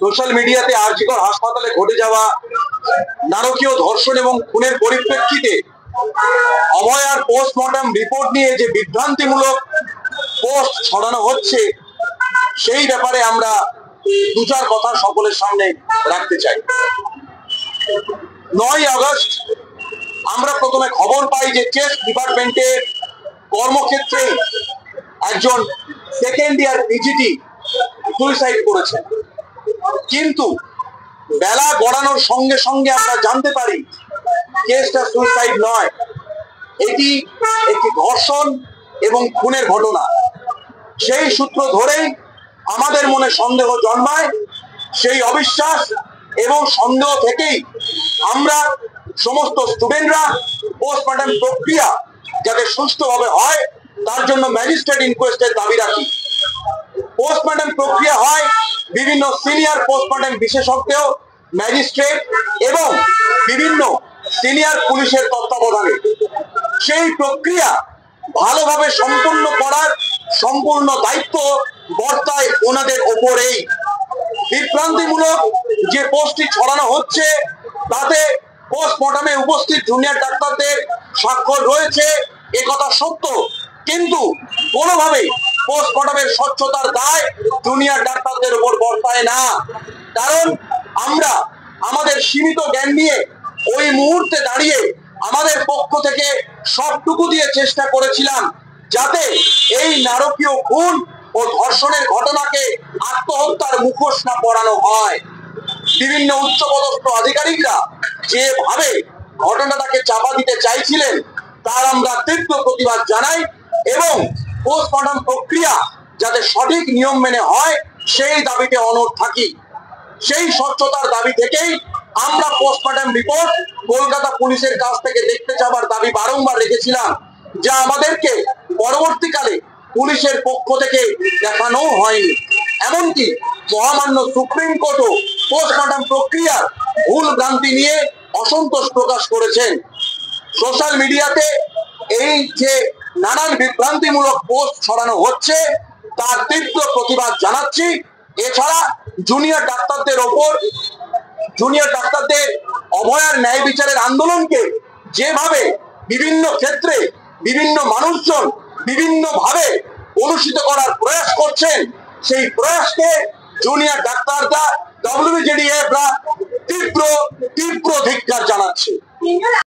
Social মিডিয়াতে আরজিকর হাসপাতালে ঘটে যাওয়া নারকীয় ধর্ষণ এবং খুনের পরিপ্রেক্ষিতে অভয়ার পোস্টমর্টম রিপোর্ট নিয়ে যে বিভ্রান্তিমূলক পোস্ট ছড়ানো হচ্ছে, সেই ব্যাপারে আমরা দু চার কথা সকলের সামনে রাখতে চাই। 9 আগস্ট আমরা প্রথমে খবর পাই যে চেস্ট ডিপার্টমেন্টের কর্মক্ষেত্রে একজন সেকেন্ড ইয়ার পিজিটি সুইসাইড করেছেন। কিন্তু বেলা গড়ানোর সঙ্গে সঙ্গে আমরা জানতে পারি কেসটা সুইসাইড নয়, এটি একটি ধর্ষণ এবং খুনের ঘটনা। সেই সূত্র ধরেই আমাদের মনে সন্দেহ জন্মায়। সেই অবিশ্বাস এবং সন্দেহ থেকেই আমরা সমস্ত স্টুডেন্টরা পোস্টমর্টম প্রক্রিয়া যাতে সুষ্ঠুভাবে হয় তার জন্য ম্যাজিস্ট্রেট ইনকোয়েস্টের দাবি রাখি। পোস্টমর্টম প্রক্রিয়া হয় বিভিন্ন সিনিয়র পোস্টমর্টম বিশেষজ্ঞ, ম্যাজিস্ট্রেট এবং বিভিন্ন সিনিয়র পুলিশের তত্ত্বাবধানে। সেই প্রক্রিয়া ভালোভাবে সম্পূর্ণ করার সম্পূর্ণ দায়িত্ব বর্তায় ওনাদের ওপরেই। বিভ্রান্তিমূলক যে পোস্টটি ছড়ানো হচ্ছে তাতে পোস্টমর্টমে উপস্থিত জুনিয়র ডাক্তারদের স্বাক্ষর রয়েছে, একথা সত্য, কিন্তু কোনোভাবেই পোস্টমর্টমের স্বচ্ছতার দায় জুনিয়র ডাক্তারদের উপর বর্তায় না। কারণ আমরা আমাদের সীমিত জ্ঞান নিয়ে ওই মুহূর্তে দাঁড়িয়ে আমাদের পক্ষ থেকে সবটুকু দিয়ে চেষ্টা করেছিলাম যাতে এই নারকীয় খুন ও ধর্ষণের ঘটনাকে আত্মহত্যার মুখোশ না পরানো হয়। বিভিন্ন উচ্চপদস্থ আধিকারিকরা যেভাবে ঘটনাটাকে চাপা দিতে চাইছিলেন তার আমরা তীব্র প্রতিবাদ জানাই এবং পোস্টমর্টম প্রক্রিয়া যাতে সঠিক নিয়ম মেনে হয় সেই দাবিতে অনড় থাকি। সেই স্বচ্ছতার দাবি থেকেই আমরা পোস্টমর্টম রিপোর্ট কলকাতা পুলিশের কাছ থেকে দেখতে যাবার দাবি বারংবার রেখেছিলাম, যা আমাদেরকে পরবর্তীকালে পুলিশের পক্ষ থেকে দেখানো হয়নি। এমনকি মহামান্য সুপ্রিম কোর্টও পোস্টমর্টম প্রক্রিয়ার ভুল ভ্রান্তি নিয়ে অসন্তোষ প্রকাশ করেছেন। সোশ্যাল মিডিয়াতে এই যে নানান বিভ্রান্তিমূলক পোস্ট ছড়ানো হচ্ছে তার তীব্র প্রতিবাদ জানাচ্ছি। এছাড়া জুনিয়র ডাক্তারদের অভয়ার ন্যায় বিচারের আন্দোলনকে যেভাবে বিভিন্ন ক্ষেত্রে বিভিন্ন মানুষজন বিভিন্নভাবে অনুষ্ঠিত করার প্রয়াস করছেন, সেই প্রয়াসকে জুনিয়র ডাক্তাররা WBJDF তীব্র ধিক্কার জানাচ্ছে।